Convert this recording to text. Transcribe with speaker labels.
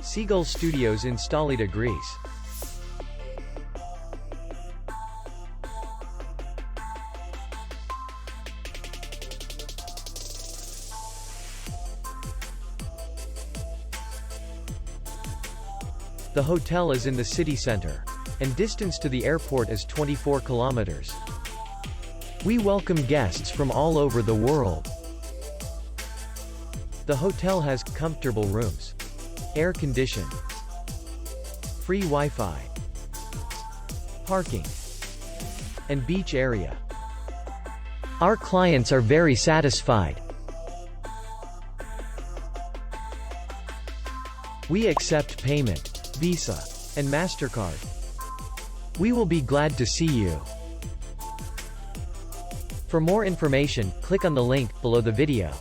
Speaker 1: Seagull Studios in Stalida, Greece. The hotel is in the city center, and distance to the airport is 24 kilometers. We welcome guests from all over the world. The hotel has comfortable rooms, air-conditioned, free Wi-Fi, parking, and beach area. Our clients are very satisfied. We accept payment, Visa, and MasterCard. We will be glad to see you. For more information, click on the link below the video.